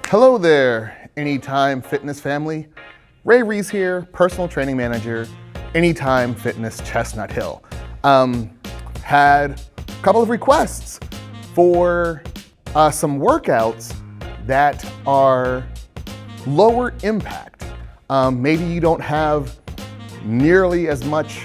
Hello there, Anytime Fitness family. Ray Rees here, personal training manager, Anytime Fitness Chestnut Hill. Had a couple of requests for some workouts that are lower impact. Maybe you don't have nearly as much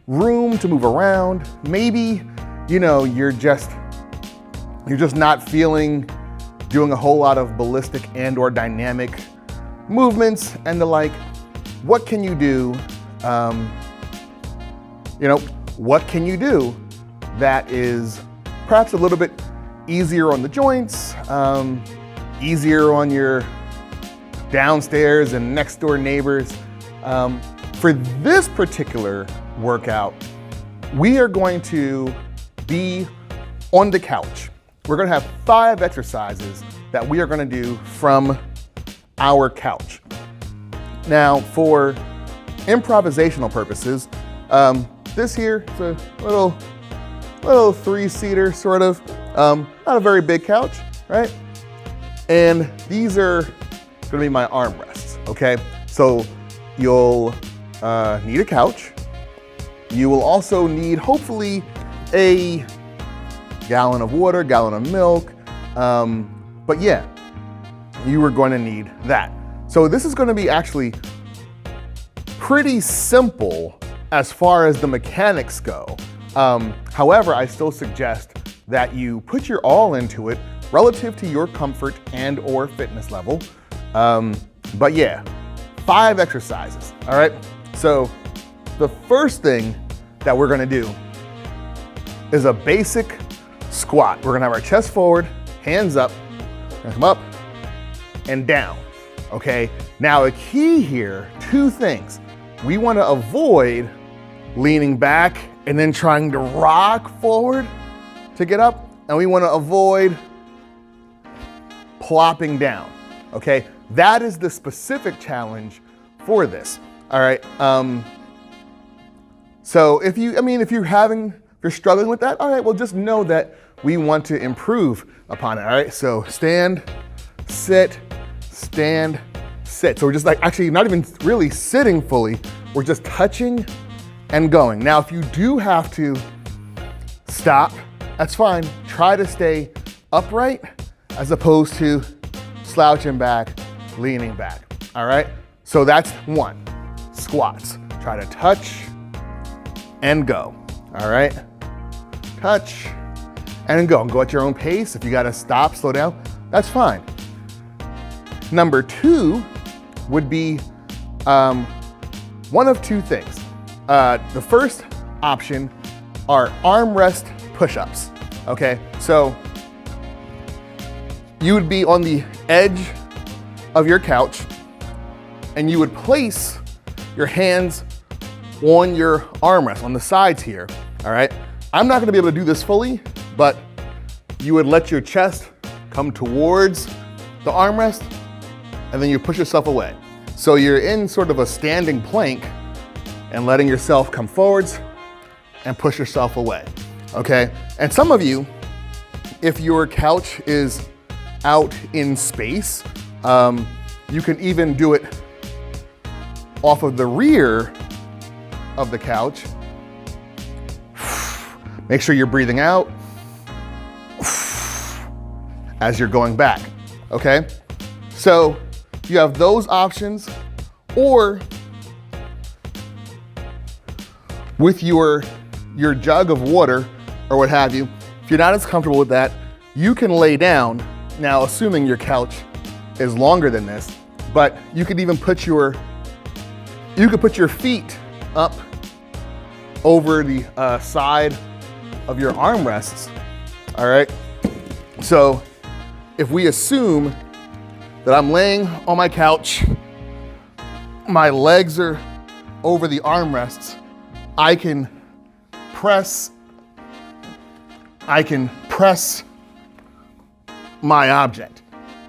room to move around. Maybe, you're just not feeling doing a whole lot of ballistic and or dynamic movements and the like. What can you do? What can you do that is perhaps a little bit easier on the joints, easier on your downstairs and next door neighbors? For this particular workout, we are going to be on the couch. We're gonna have 5 exercises that we are gonna do from our couch. Now, for improvisational purposes, this here is a little 3-seater sort of, not a very big couch, right? And these are gonna be my armrests, okay? So you'll need a couch. You will also need, hopefully, a gallon of water, gallon of milk. But yeah, you are going to need that. So this is going to be actually pretty simple as far as the mechanics go. However, I still suggest that you put your all into it relative to your comfort and or fitness level. But yeah, 5 exercises, all right? So the first thing that we're gonna do is a basic squat. We're gonna have our chest forward, hands up, come up and down, okay? Now a key here, 2 things. We wanna avoid leaning back and then trying to rock forward to get up, and we wanna avoid plopping down, okay? That is the specific challenge for this, all right? So if you're struggling with that, all right, well, just know that we want to improve upon it, all right? So stand, sit, stand, sit. So we're just actually not even really sitting fully, we're just touching and going. Now, if you do have to stop, that's fine. Try to stay upright as opposed to slouching back, leaning back, all right? So that's 1, squats. Try to touch and go, all right? Touch and go. Go at your own pace. If you gotta stop, slow down, that's fine. Number 2 would be one of 2 things. The first option are armrest push-ups, okay? So you would be on the edge of your couch and you would place your hands on your armrest, on the sides here, all right? I'm not gonna be able to do this fully, but you would let your chest come towards the armrest and then you push yourself away. So you're in sort of a standing plank and letting yourself come forwards and push yourself away, okay? And some of you, if your couch is out in space, you can even do it off of the rear of the couch. Make sure you're breathing out as you're going back, okay? So you have those options, or with your jug of water or what have you, if you're not as comfortable with that, you can lay down. Now, assuming your couch is longer than this, but you could even put your feet up over the side of your armrests, all right? So if we assume that I'm laying on my couch, my legs are over the armrests, I can press my object.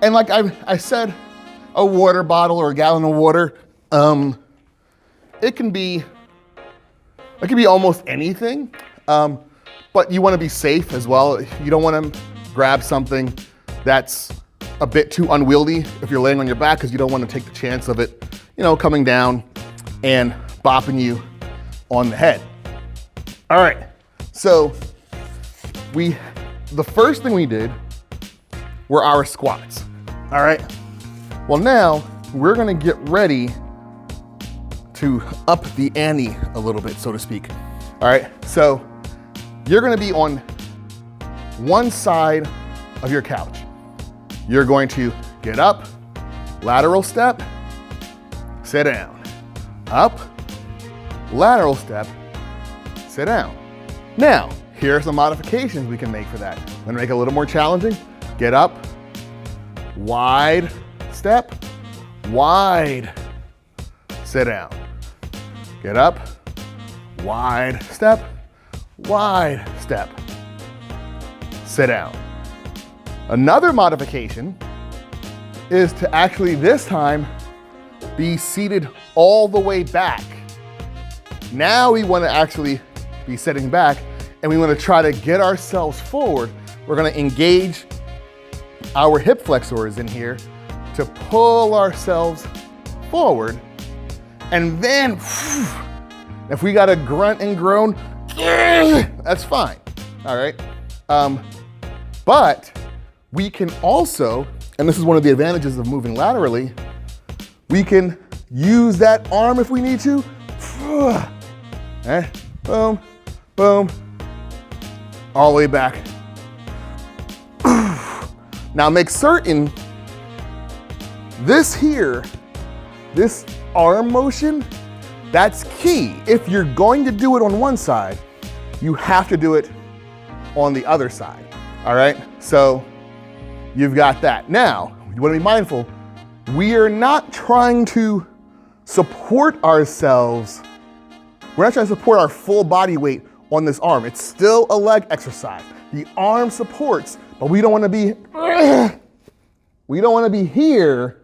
And like I said, a water bottle or a gallon of water, it can be almost anything, but you want to be safe as well. You don't want to grab something that's a bit too unwieldy if you're laying on your back, because you don't want to take the chance of it, you know, coming down and bopping you on the head. All right, so the first thing we did were our squats. All right, well now we're gonna get ready to up the ante a little bit, so to speak. All right, so you're gonna be on one side of your couch. You're going to get up, lateral step, sit down. Up, lateral step, sit down. Now, here are some modifications we can make for that. I'm gonna make it a little more challenging. Get up, wide step, wide, sit down. Get up, wide step, sit down. Another modification is to actually this time be seated all the way back. Now we want to actually be sitting back and we want to try to get ourselves forward. We're going to engage our hip flexors in here to pull ourselves forward. And then if we got to grunt and groan, that's fine. All right. But we can also, and this is one of the advantages of moving laterally, we can use that arm if we need to. Boom, boom, all the way back. Now make certain this here, this arm motion, that's key. If you're going to do it on one side, you have to do it on the other side. All right, so you've got that. Now, you want to be mindful, we are not trying to support ourselves. We're not trying to support our full body weight on this arm. It's still a leg exercise. The arm supports, but we don't want to be here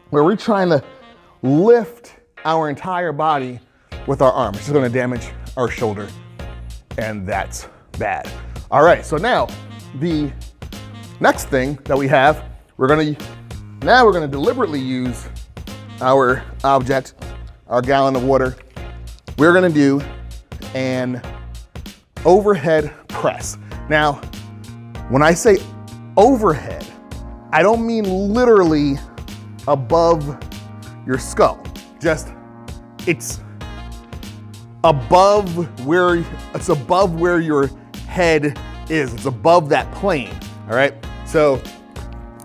where we're trying to lift our entire body with our arm. It's just going to damage our shoulder, and that's bad. All right, so now the next thing that we have, we're gonna deliberately use our object, our gallon of water. We're gonna do an overhead press. Now, when I say overhead, I don't mean literally above your skull. Just, it's above where your head is. It's above that plane, all right? So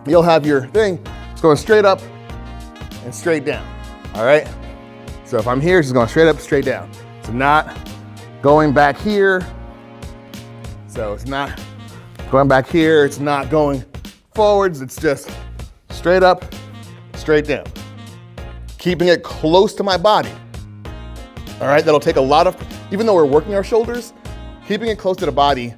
you'll have your thing, it's going straight up and straight down, all right? So if I'm here, it's just going straight up, straight down. It's not going back here. So it's not going back here. It's not going forwards. It's just straight up, straight down. Keeping it close to my body. All right, that'll take a lot of, even though we're working our shoulders, keeping it close to the body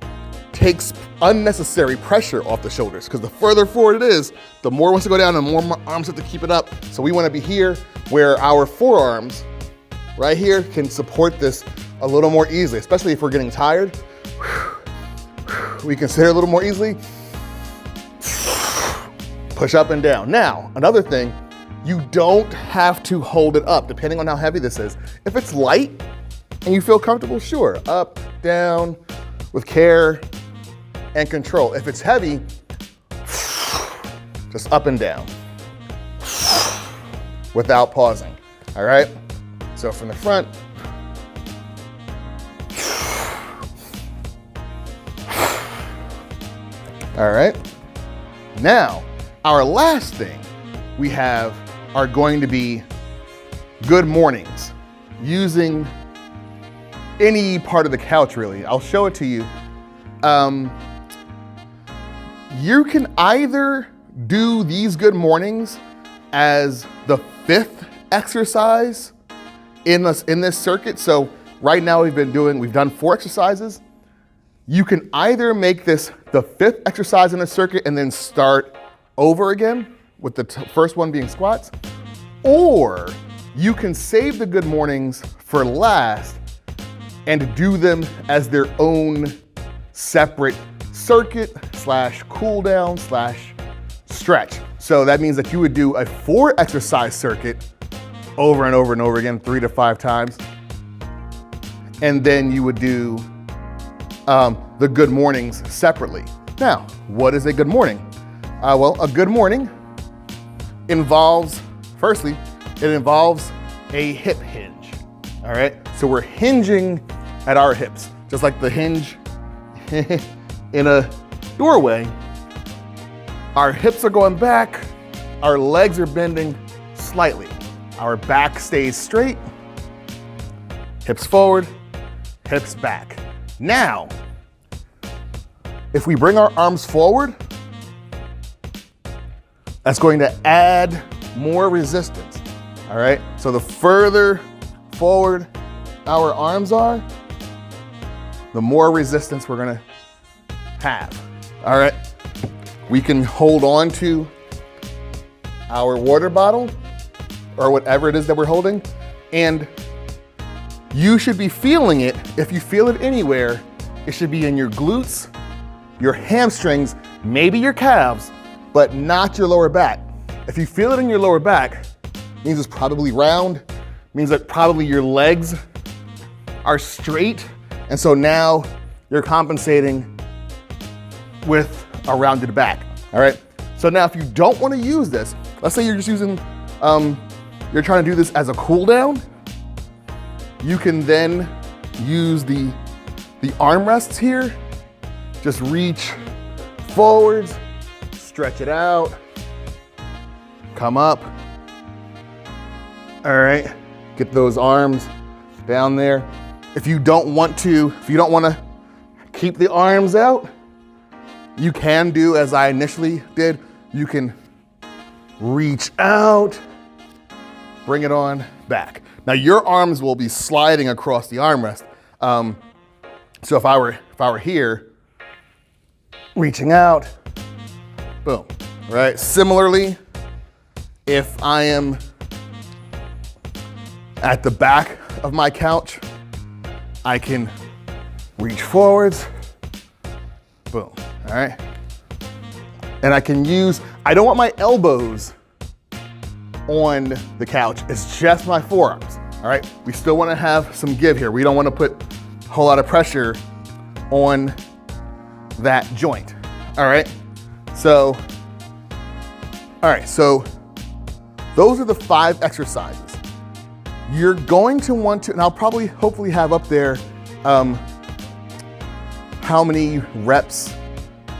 takes unnecessary pressure off the shoulders, because the further forward it is, the more it wants to go down and the more arms have to keep it up. So we want to be here where our forearms right here can support this a little more easily, especially if we're getting tired. We can sit here a little more easily. Push up and down. Now, another thing, you don't have to hold it up depending on how heavy this is. If it's light and you feel comfortable, sure, up, down, with care and control. If it's heavy, just up and down without pausing, all right? So from the front, all right? Now, our last thing we have are going to be good mornings, using any part of the couch really. I'll show it to you. You can either do these good mornings as the 5th exercise in this circuit. So right now we've done 4 exercises. You can either make this the 5th exercise in the circuit and then start over again with the first one being squats, or you can save the good mornings for last and do them as their own separate circuit / cool down / stretch. So that means that you would do a 4 exercise circuit over and over and over again, 3 to 5 times. And then you would do the good mornings separately. Now, what is a good morning? Well, a good morning involves, firstly, it involves a hip hinge, all right? So we're hinging at our hips, just like the hinge in a doorway. Our hips are going back, our legs are bending slightly. Our back stays straight, hips forward, hips back. Now, if we bring our arms forward, that's going to add more resistance, all right? So the further forward our arms are, the more resistance we're gonna have, all right? We can hold on to our water bottle or whatever it is that we're holding, and you should be feeling it. If you feel it anywhere, it should be in your glutes, your hamstrings, maybe your calves, but not your lower back. If you feel it in your lower back, it means it's probably round, it means that probably your legs are straight, and so now you're compensating with a rounded back, all right? So now if you don't wanna use this, let's say you're just using, you're trying to do this as a cool down, you can then use the armrests here. Just reach forwards, stretch it out, come up. All right, get those arms down there. If you don't want to keep the arms out, you can do as I initially did. You can reach out, bring it on back. Now your arms will be sliding across the armrest. So if I were here, reaching out, boom, right? Similarly, if I am at the back of my couch, I can reach forwards, boom, all right? And I can I don't want my elbows on the couch, it's just my forearms, all right? We still wanna have some give here. We don't wanna put a whole lot of pressure on that joint, all right? So those are the 5 exercises. You're going to want to, and I'll probably hopefully have up there how many reps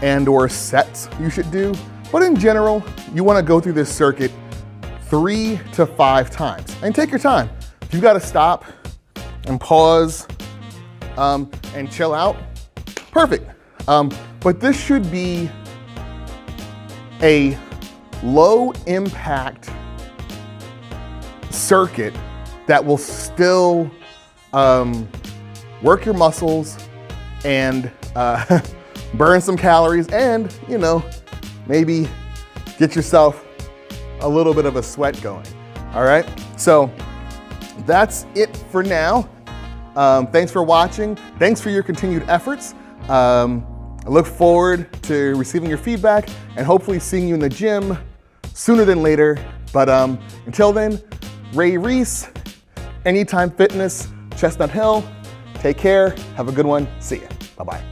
and or sets you should do. But in general, you wanna go through this circuit 3 to 5 times. And take your time. If you gotta stop and pause and chill out, perfect. But this should be a low impact circuit that will still work your muscles and burn some calories and, maybe get yourself a little bit of a sweat going, all right? So that's it for now. Thanks for watching. Thanks for your continued efforts. I look forward to receiving your feedback and hopefully seeing you in the gym sooner than later. But until then, Ray Reese, Anytime Fitness, Chestnut Hill. Take care, have a good one, see ya, bye-bye.